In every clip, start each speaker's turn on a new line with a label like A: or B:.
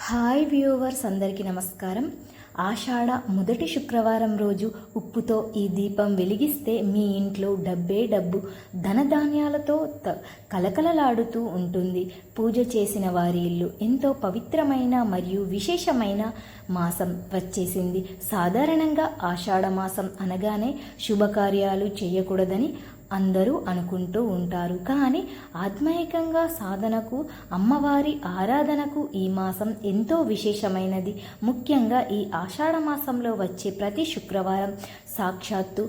A: Hi viewers, అందరికీ నమస్కారం. ఆషాఢ మొదటి శుక్రవారం రోజు ఉప్పుతో ఈ దీపం వెలిగిస్తే మీ ఇంట్లో డబ్బే డబ్బు ధనధాన్యాలతో కలకలలాడుతూ ఉంటుంది. పూజ చేసిన వారి ఇల్లు ఎంతో పవిత్రమైన మరియు విశేషమైన మాసం వచ్చేసింది. సాధారణంగా ఆషాఢ మాసం అనగానే శుభకార్యాలు చేయకూడదని అందరూ అనుకుంటూ ఉంటారు. కానీ ఆత్మీయంగా సాధనకు, అమ్మవారి ఆరాధనకు ఈ మాసం ఎంతో విశేషమైనది. ముఖ్యంగా ఈ ఆషాఢ మాసంలో వచ్చే ప్రతి శుక్రవారం సాక్షాత్తు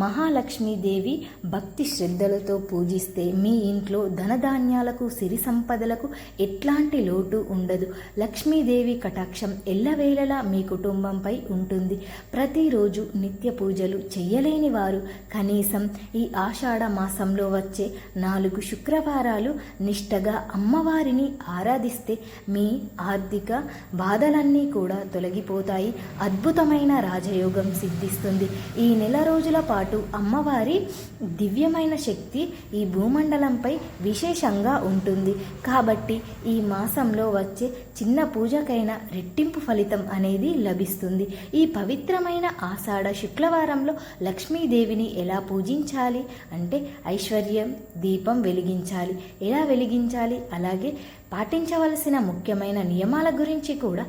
A: మహాలక్ష్మీదేవి భక్తి శ్రద్ధలతో పూజిస్తే మీ ఇంట్లో ధనధాన్యాలకు, సిరి సంపదలకు ఎట్లాంటి లోటు ఉండదు. లక్ష్మీదేవి కటాక్షం ఎల్లవేళలా మీ కుటుంబంపై ఉంటుంది. ప్రతిరోజు నిత్య పూజలు చేయలేని వారు కనీసం ఈ ఆషాఢ మాసంలో వచ్చే 4 శుక్రవారాలు నిష్టగా అమ్మవారిని ఆరాధిస్తే మీ ఆర్థిక బాధలన్నీ కూడా తొలగిపోతాయి. అద్భుతమైన రాజయోగం సిద్ధిస్తుంది. ఈ నెల రోజుల పాటు అమ్మవారి దివ్యమైన శక్తి ఈ భూమండలంపై విశేషంగా ఉంటుంది. కాబట్టి ఈ మాసంలో వచ్చే చిన్న పూజకైనా రెట్టింపు ఫలితం అనేది లభిస్తుంది. ఈ పవిత్రమైన ఆషాఢ శుక్రవారంలో లక్ష్మీదేవిని ఎలా పూజించాలి అంటే ఐశ్వర్యం దీపం వెలిగించాలి. ఎలా వెలిగించాలి, అలాగే పాటించవలసిన ముఖ్యమైన నియమాల గురించి కూడా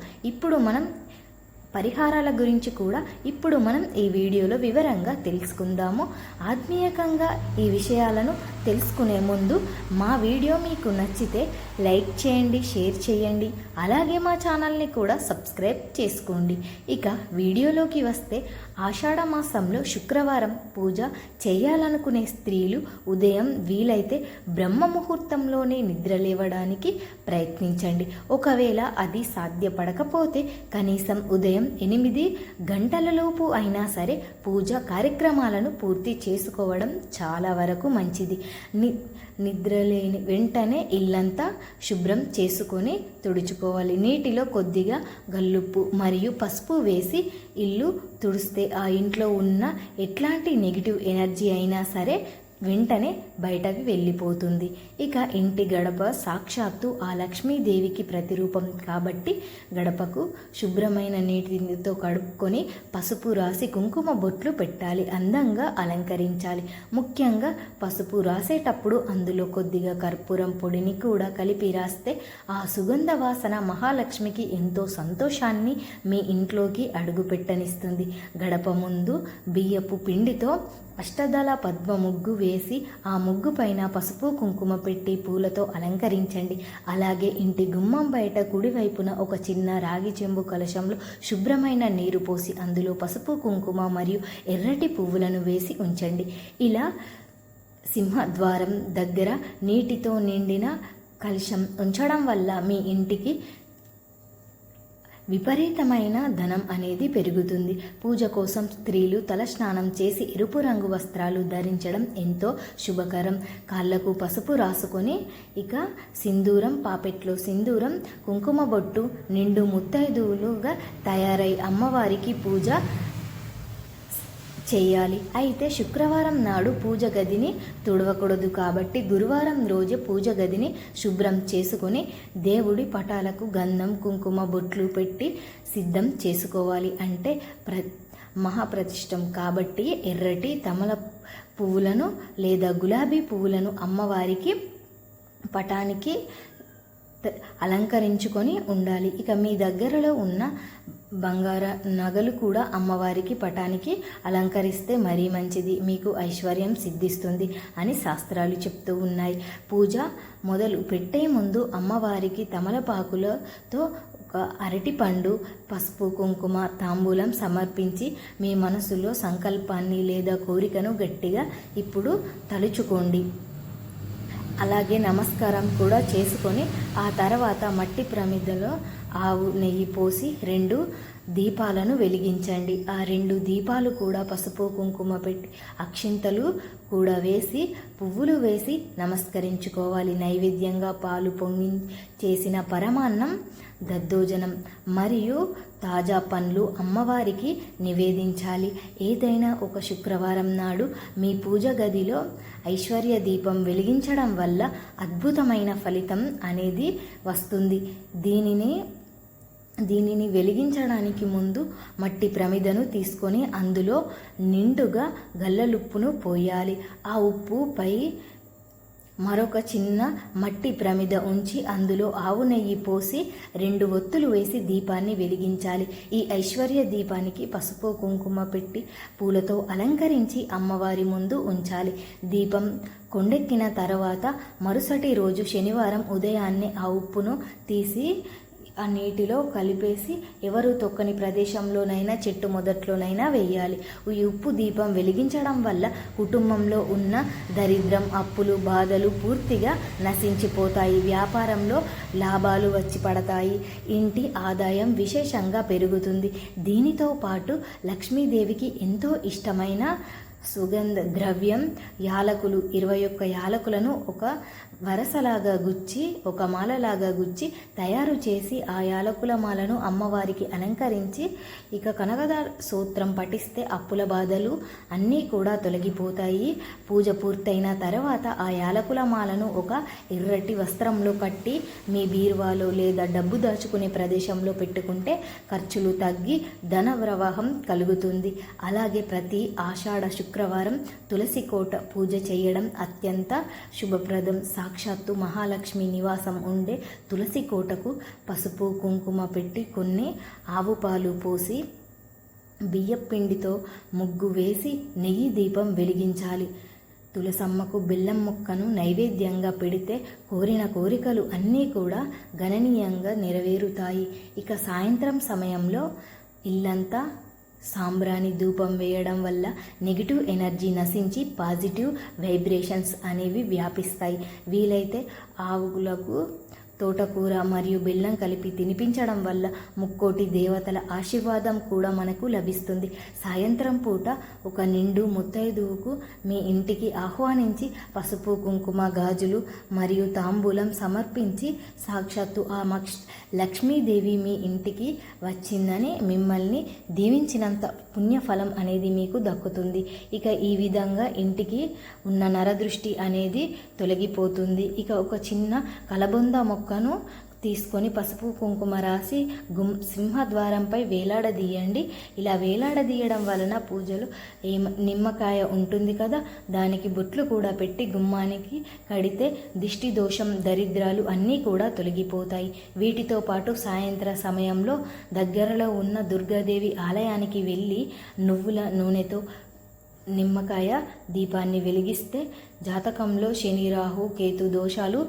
A: పరిహారాల గురించి కూడా ఇప్పుడు మనం ఈ వీడియోలో వివరంగా తెలుసుకుందాము. ఆత్మీయంగా ఈ విషయాలను తెలుసుకునే ముందు మా వీడియో మీకు నచ్చితే లైక్ చేయండి, షేర్ చేయండి, అలాగే మా ఛానల్ని కూడా సబ్స్క్రైబ్ చేసుకోండి. ఇక వీడియోలోకి వస్తే ఆషాఢ మాసంలో శుక్రవారం పూజ చేయాలనుకునే స్త్రీలు ఉదయం వీలైతే బ్రహ్మ ముహూర్తంలోనే నిద్రలేవడానికి ప్రయత్నించండి. ఒకవేళ అది సాధ్యపడకపోతే కనీసం ఉదయం 8 గంటలలోపు అయినా సరే పూజ కార్యక్రమాలను పూర్తి చేసుకోవడం చాలా వరకు మంచిది. నిద్రలేని వెంటనే ఇల్లంతా శుభ్రం చేసుకొని తుడుచుకోవాలి. నీటిలో కొద్దిగా గల్లుప్పు మరియు పసుపు వేసి ఇల్లు తుడిస్తే ఆ ఇంట్లో ఉన్న ఎట్లాంటి నెగిటివ్ ఎనర్జీ అయినా సరే వెంటనే బయటకు వెళ్ళిపోతుంది. ఇక ఇంటి గడప సాక్షాత్తు ఆ లక్ష్మీదేవికి ప్రతిరూపం కాబట్టి గడపకు శుభ్రమైన నీటితో కడుక్కొని పసుపు రాసి కుంకుమ బొట్లు పెట్టాలి. అందంగా అలంకరించాలి. ముఖ్యంగా పసుపు రాసేటప్పుడు అందులో కొద్దిగా కర్పూరం పొడిని కూడా కలిపి రాస్తే ఆ సుగంధ వాసన మహాలక్ష్మికి ఎంతో సంతోషాన్ని మీ ఇంట్లోకి అడుగుపెట్టనిస్తుంది. గడప ముందు బియ్యపు పిండితో అష్టదళ పద్మ ముగ్గు వేసి ఆ ముగ్గు పైన పసుపు కుంకుమ పెట్టి పూలతో అలంకరించండి. అలాగే ఇంటి గుమ్మం బయట కుడివైపున ఒక చిన్న రాగి చెంబు కలశంలో శుభ్రమైన నీరు పోసి అందులో పసుపు కుంకుమ మరియు ఎర్రటి పువ్వులను వేసి ఉంచండి. ఇలా సింహద్వారం దగ్గర నీటితో నిండిన కలశం ఉంచడం వల్ల మీ ఇంటికి విపరీతమైన ధనం అనేది పెరుగుతుంది. పూజ కోసం స్త్రీలు తలస్నానం చేసి ఎరుపు రంగు వస్త్రాలు ధరించడం ఎంతో శుభకరం. కాళ్ళకు పసుపు రాసుకొని ఇక సింధూరం, పాపెట్లో సింధూరం, కుంకుమ బొట్టు, నిండు ముత్తైదువులుగా తయారై అమ్మవారికి పూజ చేయాలి. అయితే శుక్రవారం నాడు పూజ గదిని తుడవకూడదు. కాబట్టి గురువారం రోజు పూజ గదిని శుభ్రం చేసుకొని దేవుడి పటాలకు గంధం, కుంకుమ బొట్లు పెట్టి సిద్ధం చేసుకోవాలి. అంటే మహాప్రతిష్టం కాబట్టి ఎర్రటి తమల పువ్వులను లేదా గులాబీ పువ్వులను అమ్మవారికి పటానికి అలంకరించుకొని ఉండాలి. ఇక మీ దగ్గరలో ఉన్న బంగార నగలు కూడా అమ్మవారికి పటానికి అలంకరిస్తే మరీ మంచిది. మీకు ఐశ్వర్యం సిద్ధిస్తుంది అని శాస్త్రాలు చెప్తూ ఉన్నాయి. పూజ మొదలు పెట్టే ముందు అమ్మవారికి తమలపాకులతో ఒక అరటిపండు, పసుపు, కుంకుమ, తాంబూలం సమర్పించి మీ మనసులో సంకల్పాన్ని లేదా కోరికను గట్టిగా ఇప్పుడు తలుచుకోండి. అలాగే నమస్కారం కూడా చేసుకొని ఆ తర్వాత మట్టి ప్రమిదలో ఆవు నెయ్యి పోసి 2 దీపాలను వెలిగించండి. ఆ 2 దీపాలు కూడా పసుపు కుంకుమ పెట్టి అక్షింతలు కూడా వేసి పువ్వులు వేసి నమస్కరించుకోవాలి. నైవేద్యంగా పాలు పొంగి చేసిన పరమాన్నం, దద్దోజనం మరియు తాజా పండ్లు అమ్మవారికి నివేదించాలి. ఏదైనా ఒక శుక్రవారం నాడు మీ పూజ గదిలో ఐశ్వర్య దీపం వెలిగించడం వల్ల అద్భుతమైన ఫలితం అనేది వస్తుంది. దీనిని దీనిని వెలిగించడానికి ముందు మట్టి ప్రమిదను తీసుకొని అందులో నిండుగా గల్లలుప్పును పోయాలి. ఆ ఉప్పుపై మరొక చిన్న మట్టి ప్రమిద ఉంచి అందులో ఆవు నెయ్యి పోసి 2 ఒత్తులు వేసి దీపాన్ని వెలిగించాలి. ఈ ఐశ్వర్య దీపానికి పసుపు కుంకుమ పెట్టి పూలతో అలంకరించి అమ్మవారి ముందు ఉంచాలి. దీపం కొండెక్కిన తర్వాత మరుసటి రోజు శనివారం ఉదయాన్నే ఆ ఉప్పును తీసి ఆ నీటిలో కలిపేసి ఎవరు తొక్కని ప్రదేశంలోనైనా చెట్టు మొదట్లోనైనా వేయాలి. ఈ ఉప్పు దీపం వెలిగించడం వల్ల కుటుంబంలో ఉన్న దరిద్రం, అప్పులు, బాధలు పూర్తిగా నశించిపోతాయి. వ్యాపారంలో లాభాలు వచ్చి పడతాయి. ఇంటి ఆదాయం విశేషంగా పెరుగుతుంది. దీనితో పాటు లక్ష్మీదేవికి ఎంతో ఇష్టమైన సుగంధ ద్రవ్యం యాలకులు 21 యాలకులను ఒక వరసలాగా గుచ్చి ఒక మాలలాగా గుచ్చి తయారు చేసి ఆ యాలకుల మాలను అమ్మవారికి అలంకరించి ఇక కనకదార సూత్రం పఠిస్తే అప్పుల బాధలు అన్నీ కూడా తొలగిపోతాయి. పూజ పూర్తయిన తర్వాత ఆ యాలకుల మాలను ఒక ఎర్రటి వస్త్రంలో కట్టి మీ బీరువాలో లేదా డబ్బు దాచుకునే ప్రదేశంలో పెట్టుకుంటే ఖర్చులు తగ్గి ధన ప్రవాహం కలుగుతుంది. అలాగే ప్రతి ఆషాఢ శుక్రవారం తులసి కోట పూజ చేయడం అత్యంత శుభప్రదం. సాక్షాత్తు మహాలక్ష్మి నివాసం ఉండే తులసి కోటకు పసుపు కుంకుమ పెట్టి కొన్ని ఆవు పాలు పోసి బియ్యపిండితో ముగ్గు వేసి నెయ్యి దీపం వెలిగించాలి. తులసమ్మకు బెల్లం ముక్కను నైవేద్యంగా పెడితే కోరిన కోరికలు అన్నీ కూడా గణనీయంగా నెరవేరుతాయి. ఇక సాయంత్రం సమయంలో ఇల్లంతా సాంబ్రాణి ధూపం వేయడం వల్ల నెగిటివ్ ఎనర్జీ నశించి పాజిటివ్ వైబ్రేషన్స్ అనేవి వ్యాపిస్తాయి. వీలైతే ఆవులకు తోటకూర మరియు బెల్లం కలిపి తినిపించడం వల్ల ముక్కోటి దేవతల ఆశీర్వాదం కూడా మనకు లభిస్తుంది. సాయంత్రం పూట ఒక నిండు ముత్తైదువుకు మీ ఇంటికి ఆహ్వానించి పసుపు కుంకుమ గాజులు మరియు తాంబూలం సమర్పించి సాక్షాత్తు ఆ లక్ష్మీదేవి మీ ఇంటికి వచ్చిందని మిమ్మల్ని దీవించినంత పుణ్యఫలం అనేది మీకు దక్కుతుంది. ఇక ఈ విధంగా ఇంటికి ఉన్న నరదృష్టి అనేది తొలగిపోతుంది. ఇక ఒక చిన్న కలబొంద మొక్కను తీసుకొని పసుపు కుంకుమ రాసి సింహద్వారంపై వేలాడదీయండి. ఇలా వేలాడదీయడం వలన పూజలు నిమ్మకాయ ఉంటుంది కదా, దానికి బొట్లు కూడా పెట్టి గుమ్మానికి కడితే దిష్టి దోషం దరిద్రాలు అన్నీ కూడా తొలగిపోతాయి. వీటితో పాటు సాయంత్ర సమయంలో దగ్గరలో ఉన్న దుర్గాదేవి ఆలయానికి వెళ్ళి నువ్వుల నూనెతో నిమ్మకాయ దీపాన్ని వెలిగిస్తే జాతకంలో శని, రాహు, కేతు దోషాలు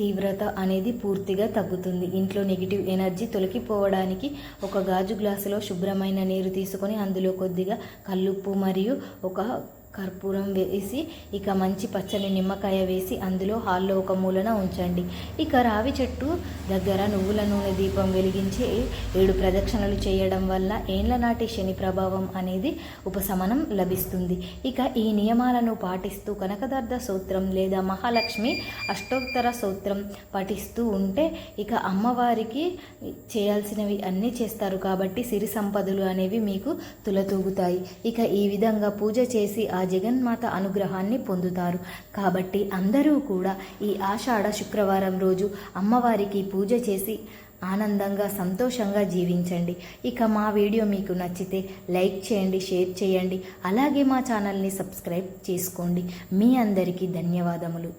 A: తీవ్రత అనేది పూర్తిగా తగ్గుతుంది. ఇంట్లో నెగిటివ్ ఎనర్జీ తొలగిపోవడానికి ఒక గాజు గ్లాసులో శుభ్రమైన నీరు తీసుకొని అందులో కొద్దిగా కల్లుప్పు మరియు ఒక కర్పూరం వేసి ఇక మంచి పచ్చని నిమ్మకాయ వేసి అందులో హాల్లో ఒక మూలన ఉంచండి. ఇక రావి చెట్టు దగ్గర నువ్వుల నూనె దీపం వెలిగించి 7 ప్రదక్షిణలు చేయడం వల్ల ఏండ్ల నాటి శని ప్రభావం అనేది ఉపశమనం లభిస్తుంది. ఇక ఈ నియమాలను పాటిస్తూ కనకదార సూత్రం లేదా మహాలక్ష్మి అష్టోత్తర సూత్రం పఠిస్తూ ఉంటే ఇక అమ్మవారికి చేయాల్సినవి అన్నీ చేస్తారు కాబట్టి సిరి సంపదలు అనేవి మీకు తులతూగుతాయి. ఇక ఈ విధంగా పూజ చేసి ఆ జగన్మాత అనుగ్రహాన్ని పొందుతారు. కాబట్టి అందరూ కూడా ఈ ఆషాఢ శుక్రవారం రోజు అమ్మవారికి పూజ చేసి ఆనందంగా సంతోషంగా జీవించండి. ఇక మా వీడియో మీకు నచ్చితే లైక్ చేయండి, షేర్ చేయండి, అలాగే మా ఛానల్ని సబ్స్క్రైబ్ చేసుకోండి. మీ అందరికీ ధన్యవాదములు.